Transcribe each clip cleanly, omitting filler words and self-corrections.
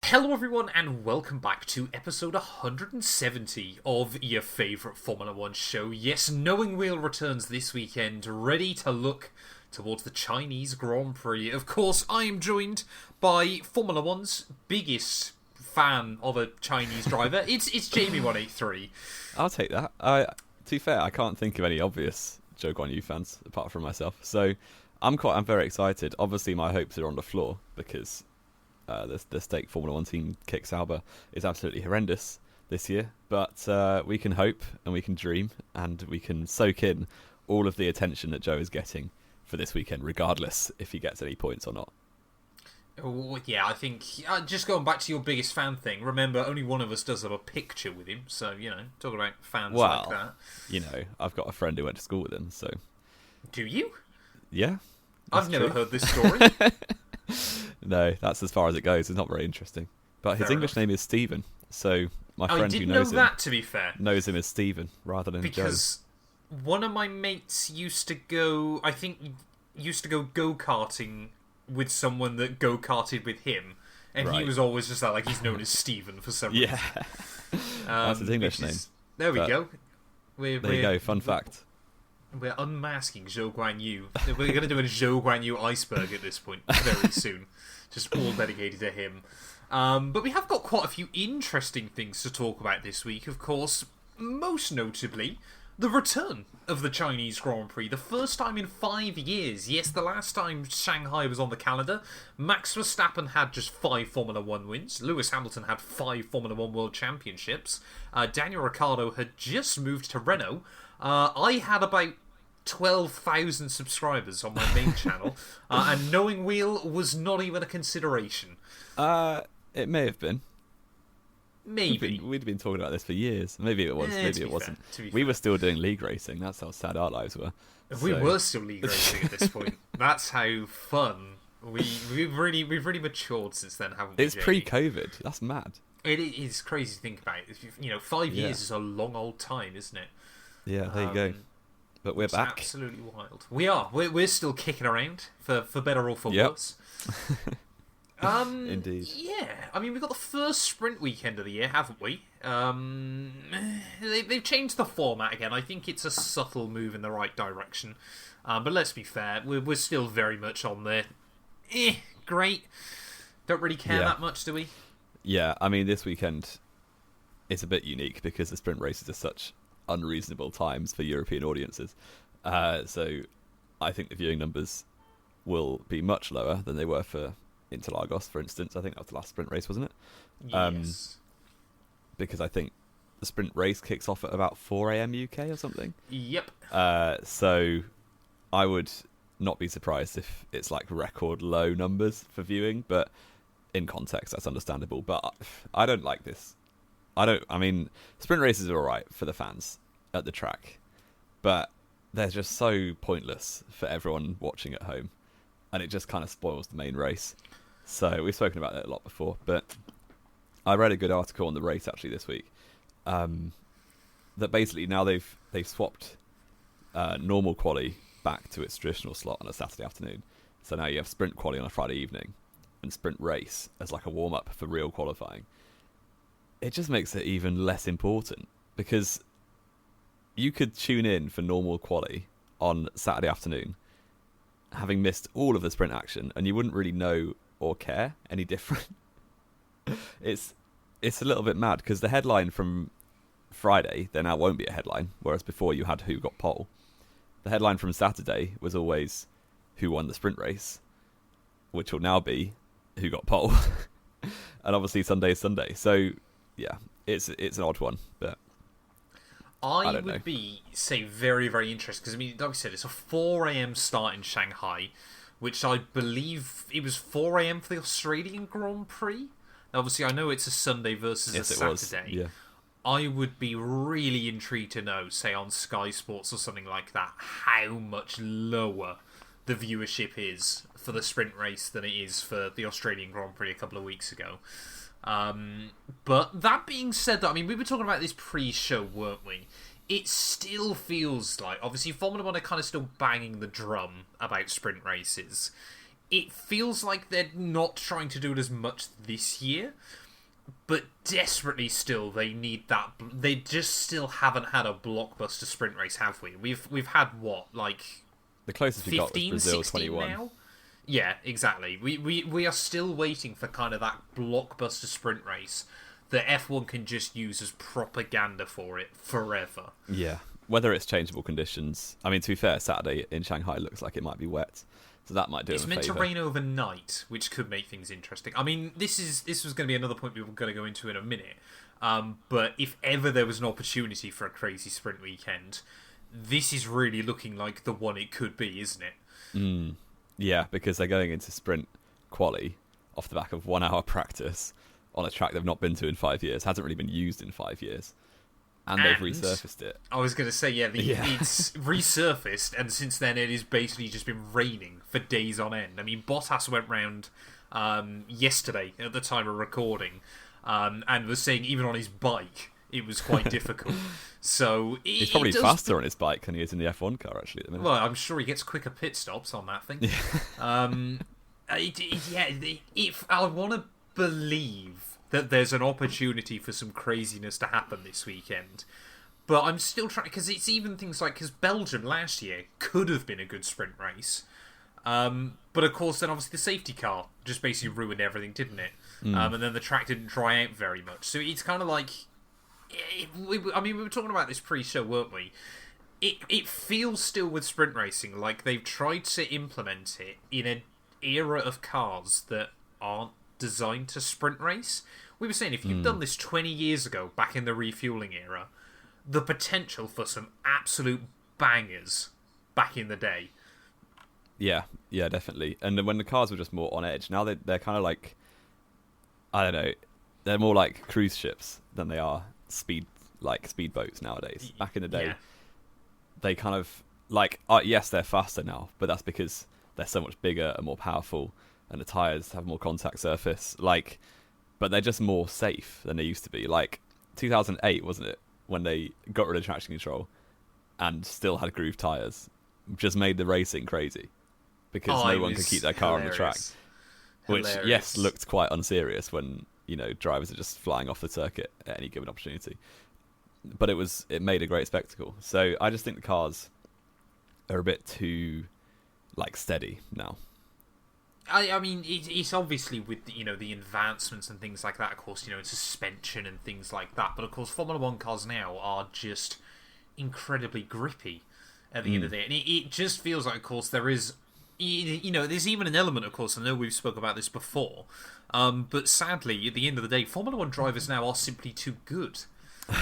Hello everyone and welcome back to episode 170 of your favourite Formula 1 show. Yes, Knowing Wheel returns this weekend, ready to look towards the Chinese Grand Prix. Of course, I am joined by Formula 1's biggest fan of a Chinese driver. It's Jamie183. I'll take that. To be fair, I can't think of any obvious Zhou Guanyu fans apart from myself. So I'm very excited. Obviously, my hopes are on the floor because the stake Formula 1 team Kick Sauber is absolutely horrendous this year. But we can hope and we can dream and we can soak in all of the attention that Zhou is getting for this weekend, regardless if he gets any points or not. Oh, yeah, I think, just going back to your biggest fan thing, remember, only one of us does have a picture with him, so, talking about fans like that. I've got a friend who went to school with him, so... Do you? Yeah. I've never heard this story. No, that's as far as it goes. It's not very interesting. But his English name is Stephen, so my friend who knows him... I didn't know that, to be fair. ...knows him as Stephen, rather than Joe. Because one of my mates used to go go-karting with someone that go-karted with him, and right. He was always just like he's known as Stephen for some reason. Yeah, that's his English name. There we go. There you go, fun fact. We're unmasking Zhou Guanyu. We're going to do a Zhou Guanyu iceberg at this point very soon. Just all dedicated to him. But we have got quite a few interesting things to talk about this week, of course. Most notably, the return of the Chinese Grand Prix. The first time in 5 years. Yes, the last time Shanghai was on the calendar, Max Verstappen had just 5 Formula 1 wins. Lewis Hamilton had 5 Formula 1 World Championships. Daniel Ricciardo had just moved to Renault. I had about 12,000 subscribers on my main channel, and Knowing Wheel was not even a consideration. It may have been. Maybe. We'd been talking about this for years. Maybe it was. Maybe it wasn't. We were still doing league racing. That's how sad our lives were. We were still league racing at this point. That's how fun. We've really matured since then, haven't we? It's pre-COVID. That's mad. It is crazy to think about. 5 years is a long old time, isn't it? Yeah, there you go. But we're back. Absolutely wild. We are. We're still kicking around for better or for worse. Indeed. Yeah, I mean, we've got the first sprint weekend of the year, haven't we? They've changed the format again. I think it's a subtle move in the right direction. But let's be fair, we're still very much on the great. Don't really care that much, do we? Yeah, I mean, this weekend is a bit unique because the sprint races are such unreasonable times for European audiences. So I think the viewing numbers will be much lower than they were for Interlagos, for instance. I think that was the last sprint race, wasn't it? Yes. Because I think the sprint race kicks off at about 4 a.m. UK or something. Yep. So I would not be surprised if it's like record low numbers for viewing, but in context, that's understandable. But I don't like this. I mean, sprint races are alright for the fans at the track, but they're just so pointless for everyone watching at home, and it just kind of spoils the main race. So we've spoken about that a lot before, but I read a good article on the race actually this week, that basically now they've swapped normal quali back to its traditional slot on a Saturday afternoon. So now you have sprint quali on a Friday evening and sprint race as like a warm-up for real qualifying. It just makes it even less important because you could tune in for normal quali on Saturday afternoon, having missed all of the sprint action, and you wouldn't really know or care any different. It's a little bit mad because the headline from Friday, there now won't be a headline, whereas before you had who got pole. The headline from Saturday was always who won the sprint race, which will now be who got pole. And obviously Sunday is Sunday. So yeah, it's an odd one, but I would know. Be, say, very, very interested because, I mean, like I said, it's a 4 a.m. start in Shanghai, which I believe it was 4 a.m. for the Australian Grand Prix. Now, obviously, I know it's a Sunday versus a Saturday. Yeah. I would be really intrigued to know, say, on Sky Sports or something like that, how much lower the viewership is for the sprint race than it is for the Australian Grand Prix a couple of weeks ago. But that being said, I mean, we were talking about this pre-show, weren't we? It still feels like, obviously, Formula 1 are kind of still banging the drum about sprint races. it feels like they're not trying to do it as much this year, but desperately still they need that. They just still haven't had a blockbuster sprint race, have we? We've had what, like The closest we got was 15, Brazil 16 21. now? Yeah, exactly. We are still waiting for kind of that blockbuster sprint race that F1 can just use as propaganda for it forever. Yeah. Whether it's changeable conditions. I mean, to be fair, Saturday in Shanghai looks like it might be wet. So that might do It's him a meant to favour. rain overnight, which could make things interesting. I mean, this was going to be another point we were going to go into in a minute. But if ever there was an opportunity for a crazy sprint weekend, this is really looking like the one it could be, isn't it? Yeah, because they're going into sprint quali off the back of 1 hour practice on a track they've not been to in 5 years. Hasn't really been used in 5 years. And they've resurfaced it. I was going to say, it's resurfaced, and since then it has basically just been raining for days on end. I mean, Bottas went round yesterday at the time of recording, and was saying even on his bike it was quite difficult. So he's probably faster on his bike than he is in the F1 car, actually, at the minute. Well, I'm sure he gets quicker pit stops on that thing. I want to believe that there's an opportunity for some craziness to happen this weekend. But I'm still trying, because it's even things like, because Belgium last year could have been a good sprint race. But of course, then obviously the safety car just basically ruined everything, didn't it? And then the track didn't dry out very much. So it's kind of like, we were talking about this pre-show, weren't we? It feels still with sprint racing like they've tried to implement it in an era of cars that aren't designed to sprint race. We were saying if you'd done this 20 years ago, back in the refueling era, the potential for some absolute bangers back in the day. Yeah, definitely. And when the cars were just more on edge, now they're kind of like, I don't know, they're more like cruise ships than they are speedboats nowadays. Back in the day, they kind of like, yes, they're faster now, but that's because they're so much bigger and more powerful, and the tyres have more contact surface. But they're just more safe than they used to be. Like 2008, wasn't it, when they got rid of traction control and still had grooved tyres, just made the racing crazy because no one could keep their car on the track. Which, yes, looked quite unserious when, drivers are just flying off the circuit at any given opportunity. But it made a great spectacle. So I just think the cars are a bit too, steady now. I mean, it's obviously with, the advancements and things like that, of course, suspension and things like that. But, of course, Formula 1 cars now are just incredibly grippy at the end of the day. And it just feels like, of course, there is... there's even an element, of course, I know we've spoke about this before, but sadly, at the end of the day, Formula 1 drivers now are simply too good.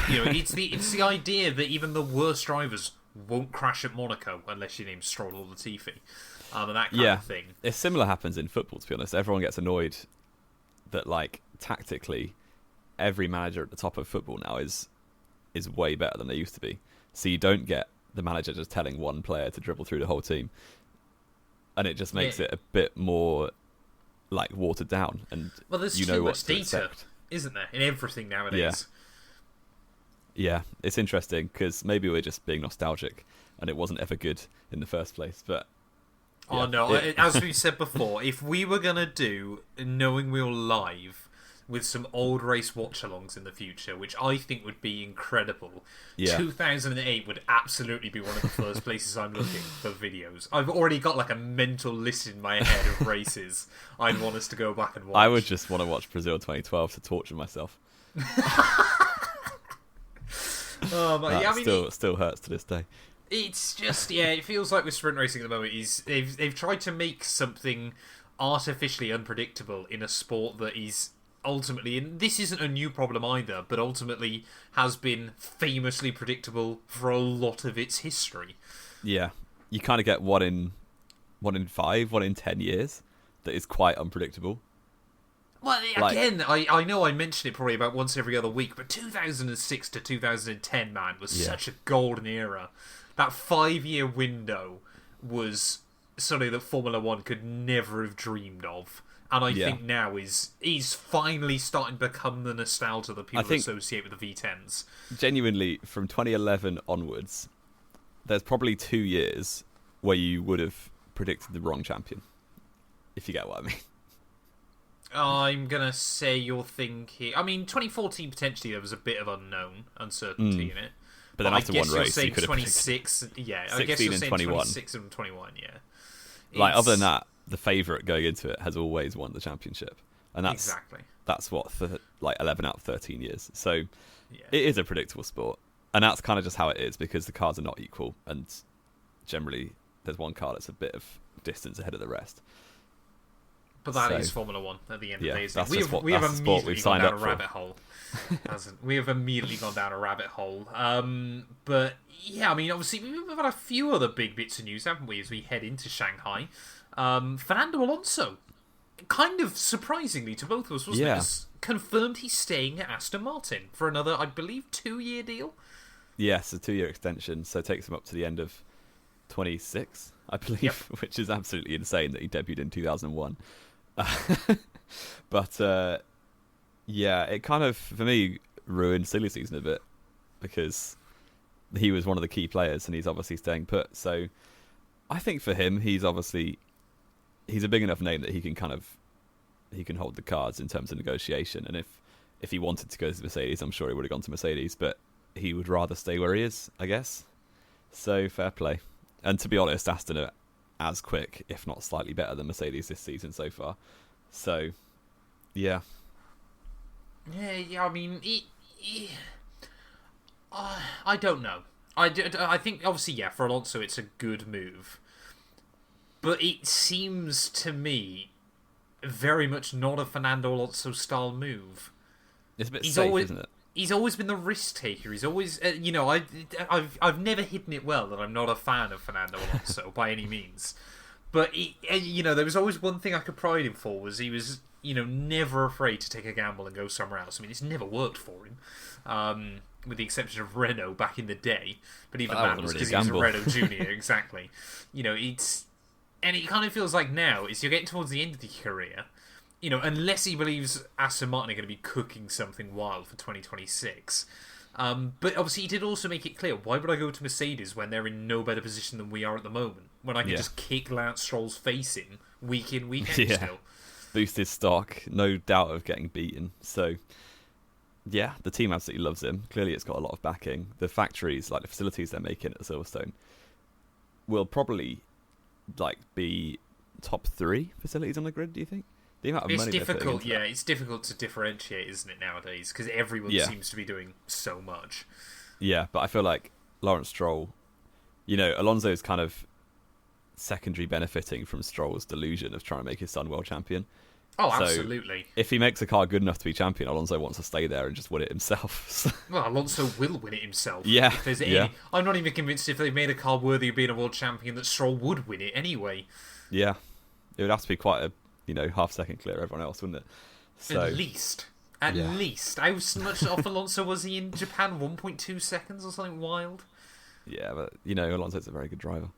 It's the idea that even the worst drivers won't crash at Monaco unless your name's Stroll or Latifi, and that kind of thing. It similar happens in football, to be honest. Everyone gets annoyed that, tactically, every manager at the top of football now is way better than they used to be. So you don't get the manager just telling one player to dribble through the whole team. And it just makes it a bit more watered down, and there's too much data, isn't there, in everything nowadays? Yeah, it's interesting because maybe we're just being nostalgic, and it wasn't ever good in the first place. But as we said before, if we were gonna do Knowing Wheel live with some old race watch-alongs in the future, which I think would be incredible. 2008 would absolutely be one of the first places I'm looking for videos. I've already got a mental list in my head of races I'd want us to go back and watch. I would just want to watch Brazil 2012 to torture myself. Still hurts to this day. It's just, it feels like with sprint racing at the moment, they've tried to make something artificially unpredictable in a sport that is ultimately, and this isn't a new problem either, but ultimately has been famously predictable for a lot of its history. Yeah, you kind of get one in 5, 1 in 10 years that is quite unpredictable. Well, again, I know I mention it probably about once every other week, but 2006 to 2010, man, was such a golden era. That 5-year window was something that Formula 1 could never have dreamed of. And I think now he's finally starting to become the nostalgia that people associate with the V10s. Genuinely, from 2011 onwards, there's probably 2 years where you would have predicted the wrong champion. if you get what I mean. I'm going to say you're thinking... I mean, 2014, potentially, there was a bit of uncertainty in it. But then after one race, you could have 26. Yeah, I guess you're saying 26 and 21, yeah. Like, other than that, the favourite going into it has always won the championship. And that's what, for like 11 out of 13 years. So it is a predictable sport. And that's kind of just how it is, because the cars are not equal. And generally, there's one car that's a bit of distance ahead of the rest. But that is Formula One at the end of the day. That's We have immediately gone down a for. rabbit hole. We have immediately gone down a rabbit hole. But yeah, I mean, obviously, we've had a few other big bits of news, haven't we, as we head into Shanghai? Fernando Alonso, kind of surprisingly to both of us, wasn't it? Confirmed he's staying at Aston Martin for another, I believe, 2-year deal. Yes, a 2-year extension, so it takes him up to the end of 26, I believe, which is absolutely insane that he debuted in 2001. But it kind of, for me, ruined silly season a bit, because he was one of the key players and he's obviously staying put. So I think for him, he's a big enough name that he can hold the cards in terms of negotiation. And if he wanted to go to Mercedes, I'm sure he would have gone to Mercedes, but he would rather stay where he is, I guess. So fair play. And to be honest, Aston are as quick, if not slightly better than Mercedes this season so far. So, yeah. Yeah, I mean, I don't know. I think, obviously, for Alonso, it's a good move. But it seems to me very much not a Fernando Alonso style move. It's a bit safe, isn't it? He's always been the risk taker. He's always, I've never hidden it well that I'm not a fan of Fernando Alonso by any means. But there was always one thing I could pride him for, was he was, never afraid to take a gamble and go somewhere else. I mean, it's never worked for him, with the exception of Renault back in the day. But even that was because he was a Renault Junior, exactly. And it kind of feels like now is you're getting towards the end of the career. Unless he believes Aston Martin are going to be cooking something wild for 2026. But obviously he did also make it clear, why would I go to Mercedes when they're in no better position than we are at the moment? When I can just kick Lance Stroll's face in, week out still. Boost his stock, no doubt of getting beaten. So, yeah, the team absolutely loves him. Clearly it's got a lot of backing. The factories, like the facilities they're making at Silverstone, will probably be top 3 facilities on the grid, do you think? The amount of it's money difficult, it's difficult to differentiate, isn't it, nowadays? Because everyone seems to be doing so much. Yeah, but I feel like Lawrence Stroll, Alonso's kind of secondary benefiting from Stroll's delusion of trying to make his son world champion. Oh, absolutely. So if he makes a car good enough to be champion, Alonso wants to stay there and just win it himself. Well, Alonso will win it himself. Yeah. If there's any, I'm not even convinced if they made a car worthy of being a world champion that Stroll would win it anyway. Yeah. It would have to be quite a half-second clear of everyone else, wouldn't it? So, At least. How much off Alonso was he in Japan? 1.2 seconds or something wild? Yeah, but, Alonso's a very good driver.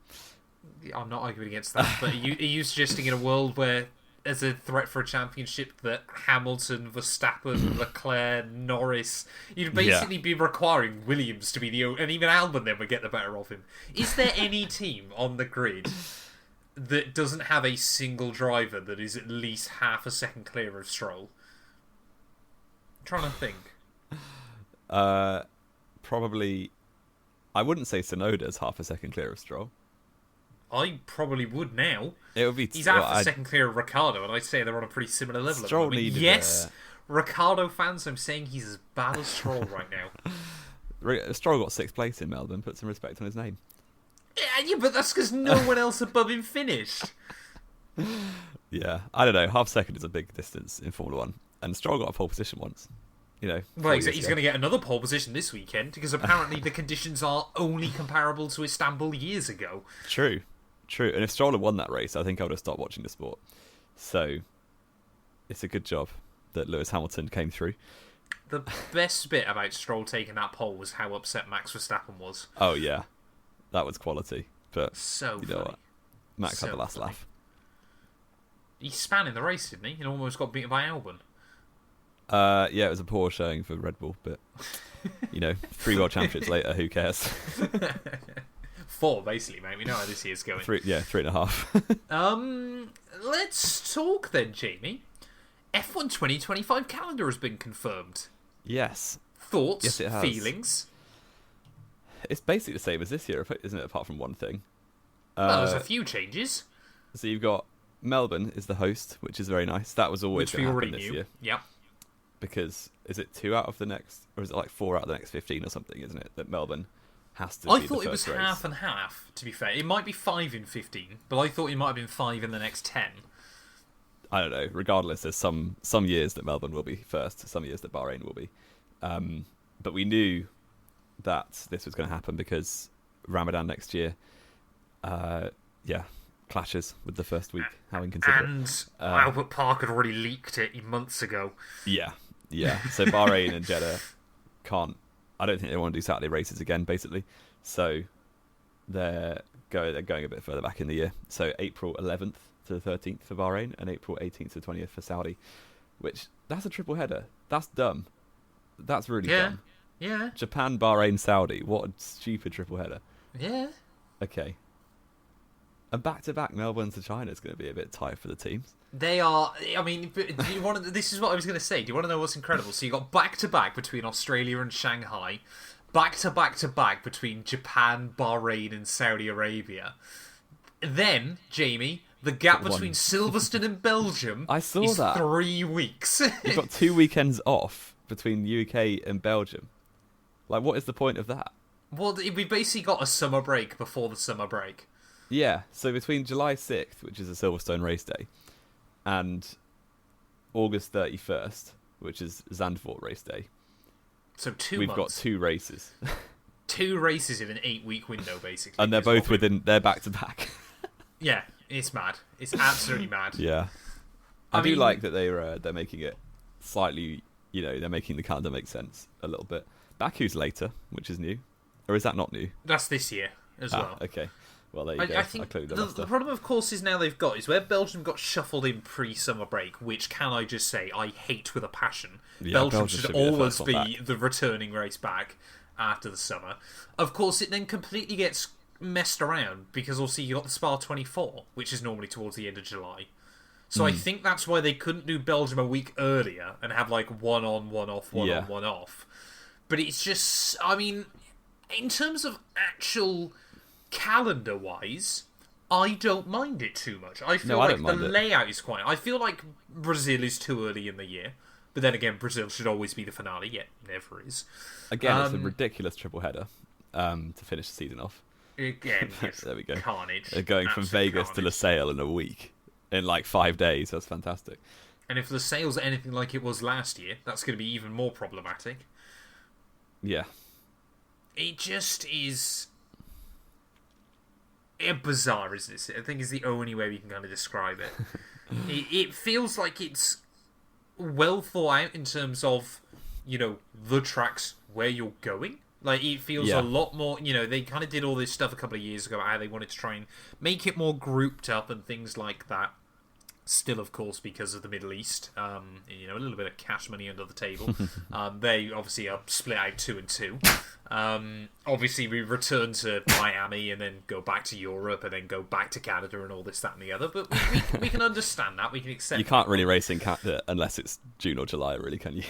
I'm not arguing against that, but are you suggesting in a world where there's a threat for a championship that Hamilton, Verstappen, Leclerc, Norris, you'd basically be requiring Williams to be and even Albon then would get the better of him. Is there any team on the grid that doesn't have a single driver that is at least half a second clear of Stroll? I'm trying to think. Probably, I wouldn't say Tsunoda's half a second clear of Stroll. I probably would now. It would be. He's half a second clear of Ricciardo, and I'd say they're on a pretty similar level. Stroll needed. Yes, Ricciardo fans, I'm saying he's as bad as Stroll right now. Stroll got 6th place in Melbourne. Put some respect on his name. Yeah, but that's because no one else above him finished. Yeah, I don't know. Half second is a big distance in Formula 1, and Stroll got a pole position once. Well, he's going to get another pole position this weekend because apparently the conditions are only comparable to Istanbul years ago. True. And if Stroll had won that race, I think I would have stopped watching the sport. So, it's a good job that Lewis Hamilton came through. The best bit about Stroll taking that pole was how upset Max Verstappen was. Oh, yeah. That was quality. But, so you know what? Max had the last laugh. He span in the race, didn't he? And almost got beaten by Albon. Yeah, it was a poor showing for Red Bull, but 3 world championships later, who cares? 4, basically, mate. We know how this year's going. 3.5. Let's talk then, Jamie. F1 2025 calendar has been confirmed. Yes. Thoughts, Yes, it has. feelings? It's basically the same as this year, isn't it? Apart from one thing. Well, there's a few changes. So you've got Melbourne is the host, which is very nice. That was always going to happen this year. Yep. Because is it 2 out of the next, or is it like 4 out of the next 15 or something? Isn't it that Melbourne has to? I be thought the it was first race. half and half. To be fair, it might be 5 in 15, but I thought it might have been 5 in the next 10. I don't know. Regardless, there's some years that Melbourne will be first, some years that Bahrain will be. But we knew that this was going to happen because Ramadan next year, clashes with the first week. How inconsiderate. And Albert Park had already leaked it months ago. Yeah. So Bahrain and Jeddah can't. I don't think they want to do Saturday races again, basically. So they're going a bit further back in the year. So April 11th to the 13th for Bahrain and April 18th to the 20th for Saudi. Which, that's a triple header. That's dumb. That's really dumb. Yeah. Japan, Bahrain, Saudi. What a stupid triple header. Yeah. Okay. And back-to-back Melbourne to China is going to be a bit tight for the teams. They are. I mean, do you want to, this is what I was going to say. Do you want to know what's incredible? So you got back-to-back between Australia and Shanghai, back-to-back-to-back between Japan, Bahrain, and Saudi Arabia. Then, Jamie, the gap between Silverstone and Belgium I saw is that. 3 weeks. You've got 2 weekends off between UK and Belgium. Like, what is the point of that? Well, we basically got a summer break before the summer break. Yeah, so between July 6th, which is a Silverstone race day, and August 31st, which is Zandvoort race day. So 2 We've months. got 2 races. 2 races in an 8-week window, basically. And they're both they're back to back. Yeah, it's mad. It's absolutely mad. Yeah. I do like that they're making it slightly, they're making the calendar make sense a little bit. Baku's later, which is new. Or is that not new? That's this year as well. Okay. Well, there you go. I think the problem, of course, is now they've got is where Belgium got shuffled in pre-summer break, which, can I just say, I hate with a passion. Yeah, Belgium should always be back. the returning race back after the summer. Of course, it then completely gets messed around because also you got the Spa 24, which is normally towards the end of July. So I think that's why they couldn't do Belgium a week earlier and have like one on, one off, one on, one off. But it's just, I mean, in terms of actual calendar-wise, I don't mind it too much. I feel like the layout is quite... I feel like Brazil is too early in the year. But then again, Brazil should always be the finale, yet never is. Again, it's a ridiculous triple header to finish the season off. Again, there we go. Carnage. They're going from Vegas to LaSalle in a week. In like 5 days. That's fantastic. And if LaSalle's anything like it was last year, that's going to be even more problematic. Yeah. It just is... bizarre, isn't it? I think is the only way we can kind of describe it. It feels like it's well thought out in terms of, the tracks where you're going. Like, it feels a lot more, they kind of did all this stuff a couple of years ago, how they wanted to try and make it more grouped up and things like that. Still, of course, because of the Middle East, a little bit of cash money under the table. They obviously are split out 2 and 2. Obviously, we return to Miami and then go back to Europe and then go back to Canada and all this, that, and the other. But we can understand that. We can accept. You can't really race in Canada unless it's June or July, really, can you?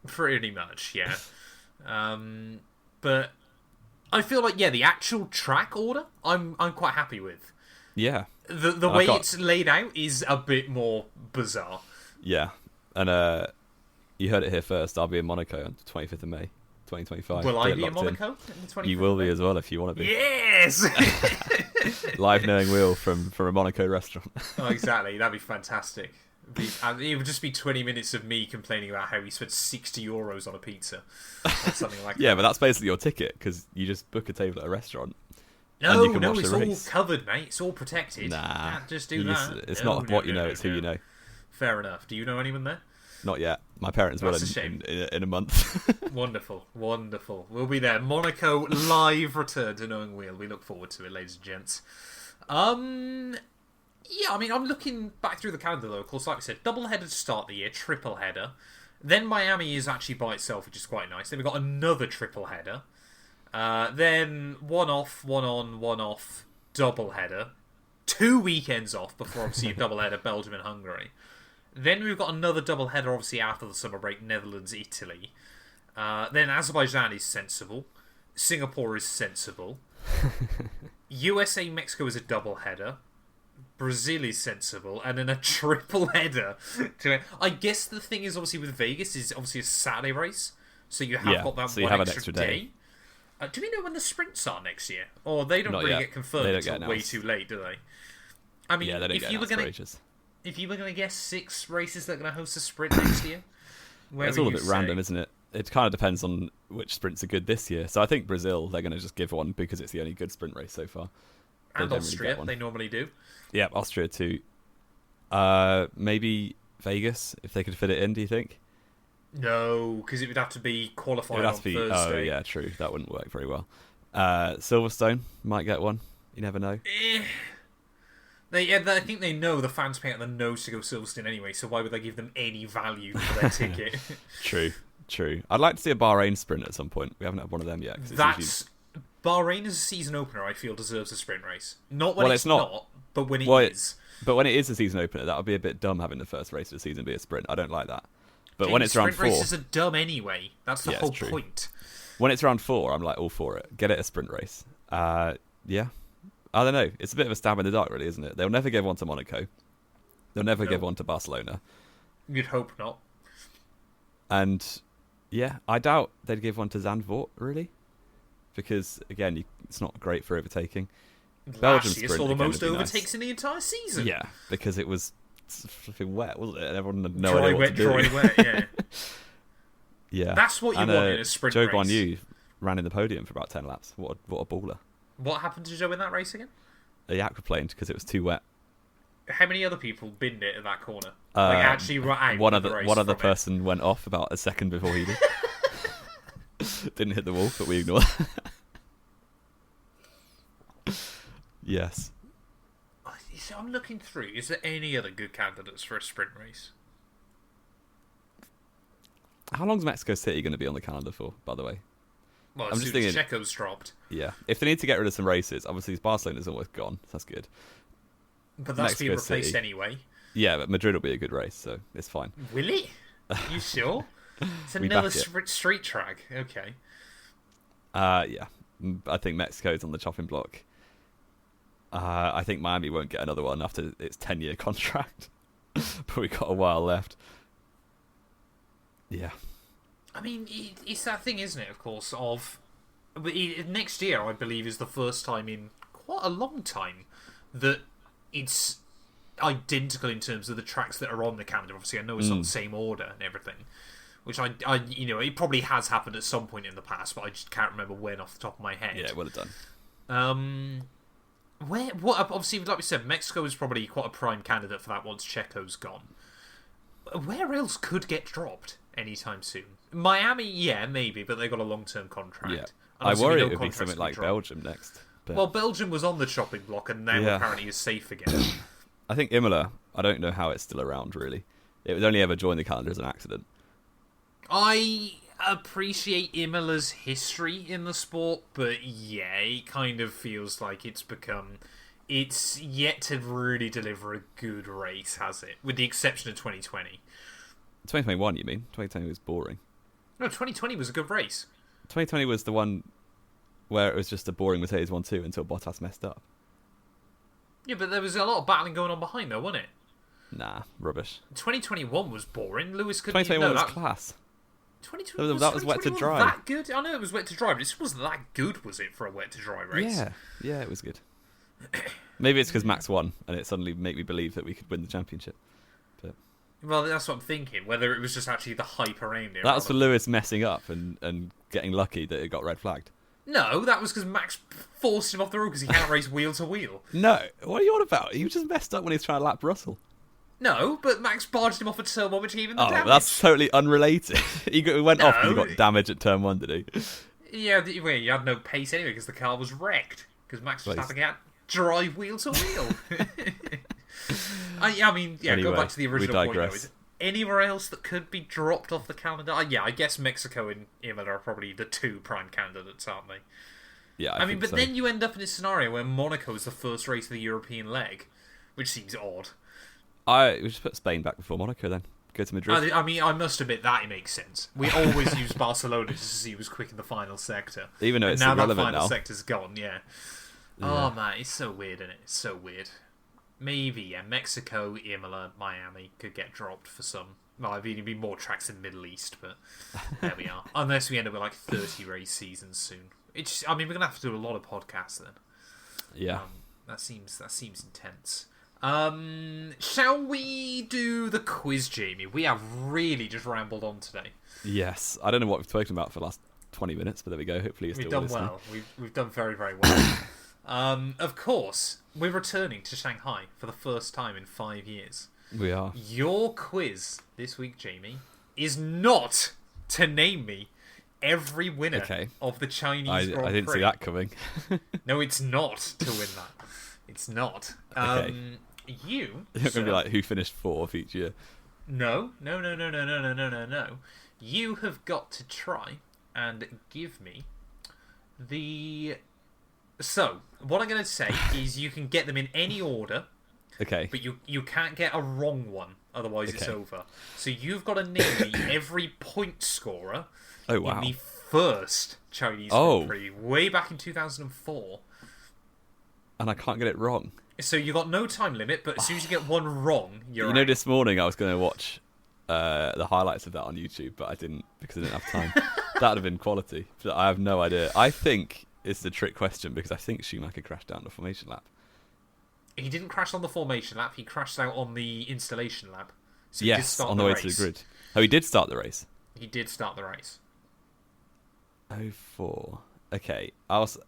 Pretty much, yeah. But I feel like the actual track order, I'm quite happy with. Yeah. The way it's laid out is a bit more bizarre. Yeah. And you heard it here first. I'll be in Monaco on the 25th of May, 2025. Will I be in Monaco on the 25th? You will be as well if you want to be. Yes! Live knowing wheel from a Monaco restaurant. Oh, exactly. That'd be fantastic. It would just be 20 minutes of me complaining about how we spent €60 on a pizza. Or something like that. Yeah, but that's basically your ticket because you just book a table at a restaurant. No, it's all covered, mate. It's all protected. Nah. You can't just do that. It's not what you know, it's who you know. Fair enough. Do you know anyone there? Not yet. My parents will in a month. Wonderful. We'll be there. Monaco live return to Knowing Wheel. We look forward to it, ladies and gents. Yeah, I mean, I'm looking back through the calendar, though. Of course, like I said, double header to start the year, triple header. Then Miami is actually by itself, which is quite nice. Then we've got another triple header. Then one off, one on, one off, double header. 2 weekends off before obviously a double header, Belgium and Hungary. Then we've got another double header obviously after the summer break, Netherlands, Italy. Then Azerbaijan is sensible. Singapore is sensible. USA, Mexico is a double header. Brazil is sensible, and then a triple header. I guess the thing is obviously with Vegas is obviously a Saturday race, so you have got that so one an extra day. Do we know when the sprints are next year? Or they don't Not really yet. get confirmed until way too late, do they? I mean, they don't if you were going to guess 6 races that are going to host a sprint next year, it's all a bit random, isn't it? It kind of depends on which sprints are good this year. So I think Brazil, they're going to just give one because it's the only good sprint race so far. And Austria, they normally do. Yeah, Austria too. Maybe Vegas, if they could fit it in, do you think? No, because it would have to be qualified on Thursday. Oh, yeah, true. That wouldn't work very well. Silverstone might get one. You never know. I think they know the fans pay out the nose to go Silverstone anyway, so why would they give them any value for their ticket? True. I'd like to see a Bahrain sprint at some point. We haven't had one of them yet. Bahrain as a season opener, I feel, deserves a sprint race. Not when it's not, but when it is. But when it is a season opener, that would be a bit dumb having the first race of the season be a sprint. I don't like that. But when it's round 4... Sprint races are dumb anyway. That's the whole point. When it's round 4, I'm like all for it. Get it a sprint race. Yeah. I don't know. It's a bit of a stab in the dark, really, isn't it? They'll never give one to Monaco. They'll never give one to Barcelona. You'd hope not. And, yeah, I doubt they'd give one to Zandvoort, really. Because, again, it's not great for overtaking. Last year saw the most overtakes in the entire season. Yeah, because it was flipping wet, wasn't it? And everyone had no idea what to do. Dry wet, yeah. Yeah. That's what you want in a sprint race. Zhou Guanyu ran in the podium for about 10 laps. What a baller. What happened to Zhou in that race again? He aquaplaned because it was too wet. How many other people binned it at that corner? Actually out one other person went off about a second before he did. Didn't hit the wall, but we ignore that. Yes. So I'm looking through. Is there any other good candidates for a sprint race? How long's Mexico City going to be on the calendar for, by the way? Well, as soon as Checo's dropped. Yeah. If they need to get rid of some races, obviously Barcelona's almost gone. So that's good. But that's being replaced anyway. Yeah, but Madrid will be a good race, so it's fine. Will it? You sure? It's another street track. Okay. Yeah. I think Mexico's on the chopping block. I think Miami won't get another one after its 10-year contract. But we've got a while left. Yeah. I mean, it's that thing, isn't it, of course, of... Next year, I believe, is the first time in quite a long time that it's identical in terms of the tracks that are on the calendar. Obviously, I know it's not the same order and everything, which it probably has happened at some point in the past, but I just can't remember when off the top of my head. Yeah, well done. Obviously, like we said, Mexico is probably quite a prime candidate for that once Checo's gone. Where else could get dropped anytime soon? Miami, yeah, maybe, but they got a long-term contract. Yeah. I worry it would be something like Belgium next. But... Well, Belgium was on the chopping block and now apparently is safe again. I think Imola, I don't know how it's still around, really. It was only ever joined the calendar as an accident. I appreciate Imola's history in the sport, but yeah, it kind of feels like it's yet to really deliver a good race, has it? With the exception of 2020. 2021, you mean? 2020 was boring. No, 2020 was a good race. 2020 was the one where it was just a boring Mercedes 1-2 until Bottas messed up. Yeah, but there was a lot of battling going on behind though, wasn't it? Nah, rubbish. 2021 was boring. Lewis couldn't... 2021 was class. 2020 that was wet to dry. That good? I know it was wet to dry, but it wasn't that good, was it, for a wet to dry race? Yeah, it was good. Maybe it's because Max won, and it suddenly made me believe that we could win the championship. But... Well, that's what I'm thinking. Whether it was just actually the hype around it. That was for Lewis messing up and getting lucky that it got red flagged. No, that was because Max forced him off the road because he can't race wheel to wheel. No, what are you on about? He just messed up when he was trying to lap Russell. No, but Max barged him off at turn 1, which gave him the damage. That's totally unrelated. He went off and he got damage at turn 1, did he? Yeah, he had no pace anyway because the car was wrecked. Because Max was having to drive wheel to wheel. I mean, anyway, go back to the original point. Though, anywhere else that could be dropped off the calendar? Yeah, I guess Mexico and Imola are probably the two prime candidates, aren't they? Yeah, I mean, but so. then you end up in a scenario where Monaco is the first race of the European leg, which seems odd. We just put Spain back before Monaco then. Go to Madrid. I mean, I must admit that it makes sense. We always use Barcelona to see who was quick in the final sector. Even though it's now that irrelevant final now. sector's gone, yeah. Oh, man, it's so weird, isn't it? It's so weird. Maybe, yeah, Mexico, Imola, Miami could get dropped for some. Well, it'd be more tracks in the Middle East, but there we are. Unless we end up with like 30 race seasons soon. I mean, we're gonna have to do a lot of podcasts then. Yeah. That seems intense. Shall we do the quiz, Jamie? We have really just rambled on today. Yes. I don't know what we've spoken about for the last 20 minutes, but there we go. Hopefully you're We've still done listening. well. We've done very, very well. Of course, we're returning to Shanghai for the first time in 5 years. We are. Your quiz this week, Jamie, is not to name me every winner of the Chinese Grand Prix. I didn't see that coming. No, it's not to win that. It's not. Okay. You're going to be like, who finished fourth each year? No. You have got to try and give me the... So, what I'm going to say is you can get them in any order. Okay. But you can't get a wrong one, otherwise it's over. So you've got to name me every point scorer in the first Chinese Grand Prix, way back in 2004. And I can't get it wrong. So you got no time limit, but as soon as you get one wrong, you're out. You know, this morning I was going to watch the highlights of that on YouTube, but I didn't because I didn't have time. That would have been quality. But I have no idea. I think it's the trick question because I think Schumacher crashed down the formation lap. He didn't crash on the formation lap. He crashed out on the installation lap. So yes, he did start on the way to the grid. Oh, he did start the race. He did start the race. 04. Okay, I was.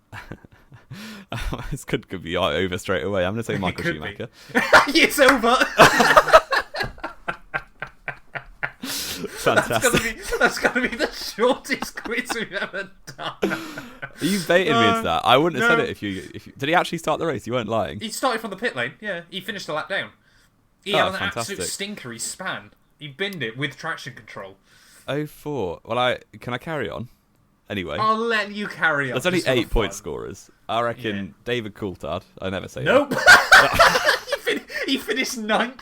This could be over straight away. I'm going to say Michael Schumacher. It's over. Fantastic. That's gonna be the shortest quiz we've ever done. You baited me into that. I wouldn't have said it if you. Did he actually start the race? You weren't lying. He started from the pit lane. Yeah, he finished the lap down. He had an absolute stinker. He span. He binned it with traction control. 04. Well, can I carry on? Anyway, I'll let you carry on. There's only 8 point scorers. I reckon David Coulthard. I never say nope. that. He finished 9th.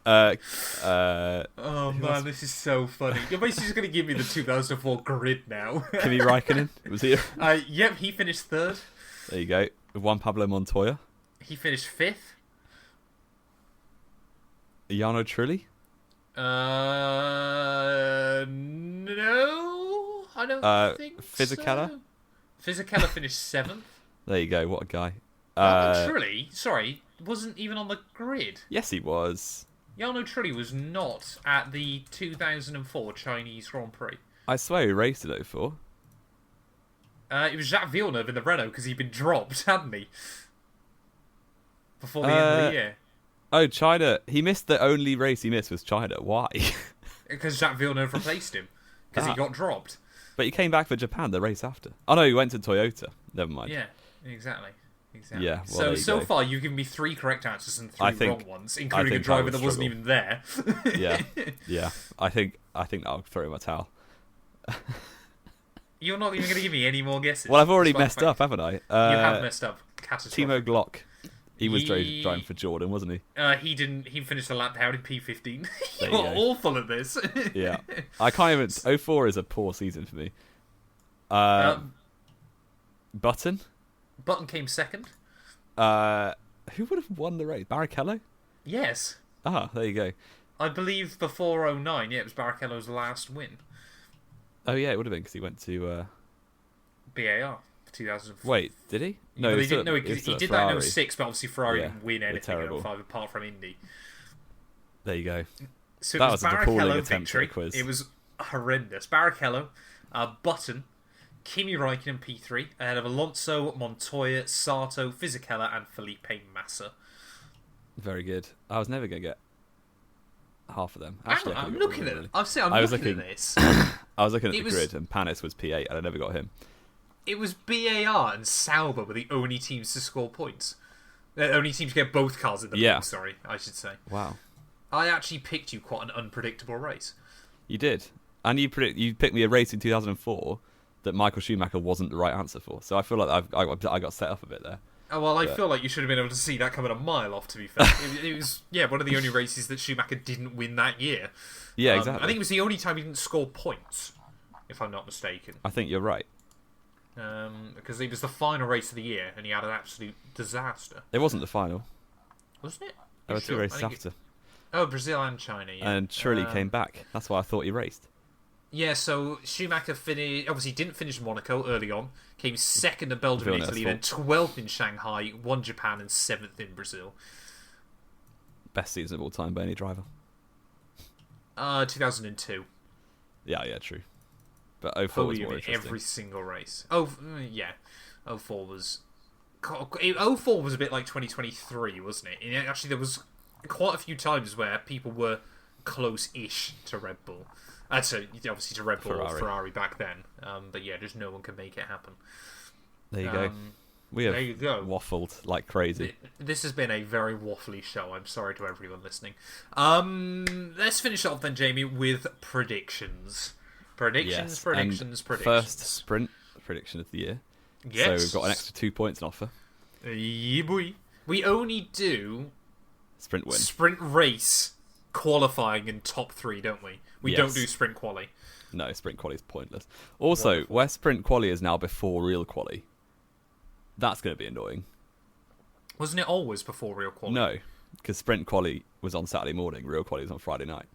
Oh man, this is so funny. You're basically just going to give me the 2004 grid now. Kimi Raikkonen was he? Yep, he finished 3rd. There you go. Juan Pablo Montoya. He finished 5th. Jarno Trulli. No, I don't think Fisichella? so. Fisichella finished 7th. There you go. What a guy. Trulli, sorry, wasn't even on the grid. Yes, he was. Jarno Trulli was not at the 2004 Chinese Grand Prix. I swear he raced in 04. It was Jacques Villeneuve in the Renault because he'd been dropped, hadn't he? Before the end of the year. Oh, China. He missed the only race he missed was China. Why? Because Jacques Villeneuve replaced him. Because he got dropped. But he came back for Japan the race after. Oh, no, he went to Toyota. Never mind. Yeah, exactly. Yeah, well, so far you've given me 3 correct answers and 3 wrong ones, including a driver that wasn't even there. yeah. I think I'll throw in my towel. You're not even going to give me any more guesses. Well, I've already messed up, haven't I? You have messed up. Timo Glock. He was driving for Jordan, wasn't he? He didn't. He finished a lap down in P15. You're awful at this. Yeah, I can't even. 04 is a poor season for me. Button came 2nd. Who would have won the race? Barrichello? Yes. Ah, there you go. I believe before 09, it was Barrichello's last win. Oh yeah, it would have been because he went to BAR 2004. Wait, did he? No, he didn't. No, he did that in 06, but obviously Ferrari didn't win anything in 05 apart from Indy. There you go. So that it was a appalling Barrichello attempt victory. at a quiz. It was horrendous. Barrichello, Button, Kimi Raikkonen P3 ahead of Alonso, Montoya, Sato, Fisichella, and Felipe Massa. Very good. I was never going to get half of them. Actually, I'm looking at it. I'm looking at this. I was looking at the grid, and Panis was P8, and I never got him. It was BAR and Sauber were the only teams to score points. The only teams to get both cars in the points, sorry, I should say. Wow. I actually picked you quite an unpredictable race. You did, and you picked me a race in 2004 that Michael Schumacher wasn't the right answer for. So I feel like I got set up a bit there. Oh, well, I feel like you should have been able to see that coming a mile off, to be fair. It was, one of the only races that Schumacher didn't win that year. Yeah, exactly. I think it was the only time he didn't score points, if I'm not mistaken. I think you're right. Because it was the final race of the year, and he had an absolute disaster. It wasn't the final. Wasn't it? There were 2 races after. Oh, Brazil and China, yeah. And Shirley came back. That's why I thought he raced. Yeah, so Schumacher obviously didn't finish Monaco early on, came second at Belgium and Italy, then 12th in Shanghai, won Japan, and 7th in Brazil. Best season of all time by any driver. 2002. Yeah, true. But 04 was more interesting. Every single race. Oh, yeah. 04 was... 04 was a bit like 2023, wasn't it? And actually, there was quite a few times where people were close-ish to Red Bull. So, obviously to Red Bull or Ferrari back then. But yeah, just no one could make it happen. There you go. We have waffled like crazy. This has been a very waffly show. I'm sorry to everyone listening. Let's finish off then, Jamie, with predictions. Predictions. First sprint prediction of the year. Yes. So we've got an extra 2 points on offer. Yeah, boy. We only do sprint win, sprint race, qualifying, and top 3, don't we? We don't do sprint quali. No, sprint quali is pointless. Also, where sprint quali is now before real quali, that's going to be annoying. Wasn't it always before real quali? No, because sprint quali was on Saturday morning, real quali was on Friday night.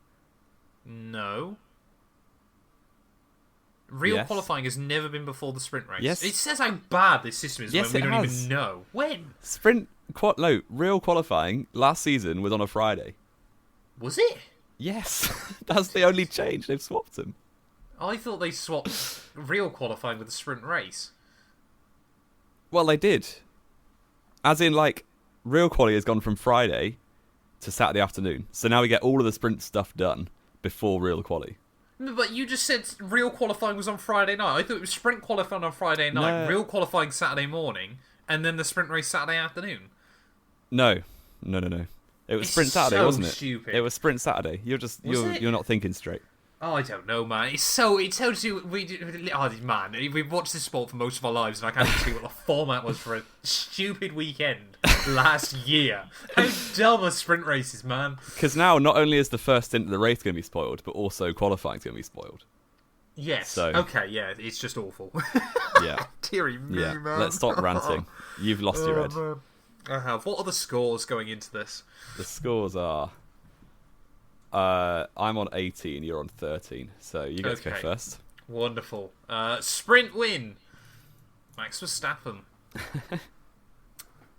No. Real qualifying has never been before the sprint race. Yes. It says how bad this system is when we don't even know. When? Real qualifying last season was on a Friday. Was it? Yes. That's the only change. They've swapped them. I thought they swapped real qualifying with the sprint race. Well, they did. As in, real quali has gone from Friday to Saturday afternoon. So now we get all of the sprint stuff done before real quali. But you just said real qualifying was on Friday night. I thought it was sprint qualifying on Friday night, real qualifying Saturday morning, and then the sprint race Saturday afternoon. No. It was sprint Saturday, wasn't it? Stupid. It was sprint Saturday. You're not thinking straight. Oh, I don't know, man. It tells you we've watched this sport for most of our lives, and I can't even see what the format was for a stupid weekend last year. How dumb are sprint races, man? Because now not only is the first stint of the race going to be spoiled, but also qualifying's going to be spoiled. Yes. So, okay. Yeah, it's just awful. Yeah. Deary me, man. Let's stop ranting. You've lost your head. Man. I have. What are the scores going into this? The scores are... I'm on 18, you're on 13. So you get to go first. Wonderful. Sprint win. Max Verstappen.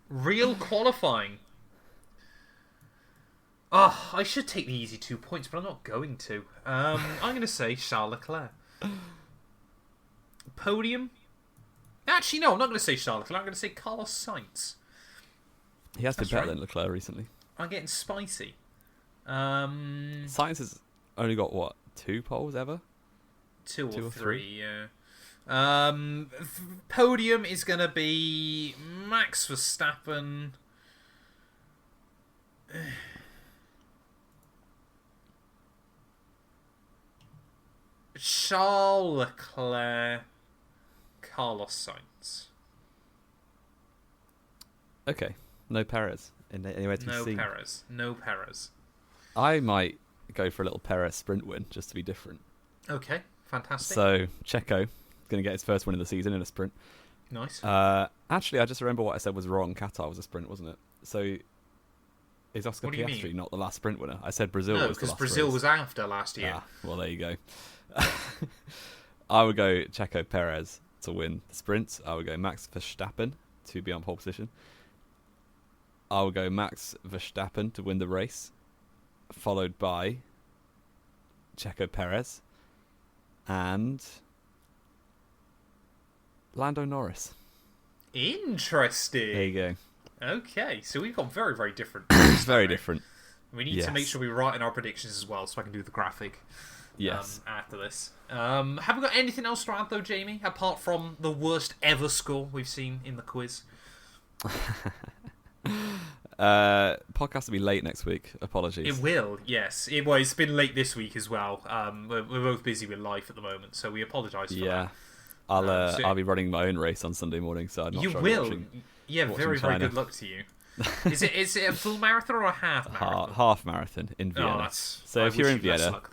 Real qualifying. Oh, I should take the easy 2 points, but I'm not going to. I'm going to say Charles Leclerc. Podium. Actually, no, I'm not going to say Charles Leclerc. I'm going to say Carlos Sainz. He has been better than Leclerc recently. I'm getting spicy. Sainz has only got, 2 poles ever? Two or three, yeah. Podium is going to be Max Verstappen. Charles Leclerc. Carlos Sainz. Okay. No Perez. Anywhere to be seen. No Perez. I might go for a little Perez sprint win, just to be different. Okay, fantastic. So, Checo going to get his first win of the season in a sprint. Nice. Actually, I just remember what I said was wrong. Qatar was a sprint, wasn't it? So, is Oscar Piastri not the last sprint winner? I said Brazil was the last. No, because Brazil was after last year. Well, there you go. I would go Checo Perez to win the sprint. I would go Max Verstappen to be on pole position. I would go Max Verstappen to win the race, followed by Checo Perez and Lando Norris. Interesting. There you go. Okay, so we've got very, very different. Very different. We need to make sure we write in our predictions as well, so I can do the graphic. Yes. After this, have we got anything else to add though, Jamie? Apart from the worst ever score we've seen in the quiz. Podcast will be late next week. Apologies. It will, yes. It's been late this week as well. We're both busy with life at the moment, so we apologise for that. I'll be running my own race on Sunday morning, so I'm not sure. You will. Watching very good luck to you. Is it a full marathon or a half marathon? Half marathon in Vienna. So if you're in Vienna, luck,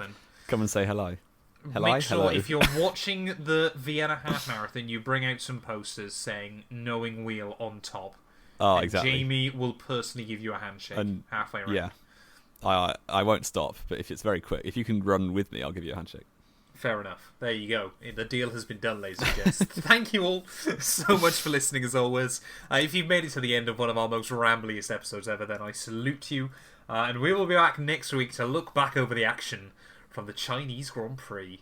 come and say hello. Make sure if you're watching the Vienna half marathon, you bring out some posters saying "Knowing Wheel" on top. Oh, exactly. Jamie will personally give you a handshake halfway around. Yeah, I won't stop, but if it's very quick, if you can run with me, I'll give you a handshake. Fair enough. There you go. The deal has been done, ladies and gents. Thank you all so much for listening, as always. If you've made it to the end of one of our most rambliest episodes ever, then I salute you. And we will be back next week to look back over the action from the Chinese Grand Prix.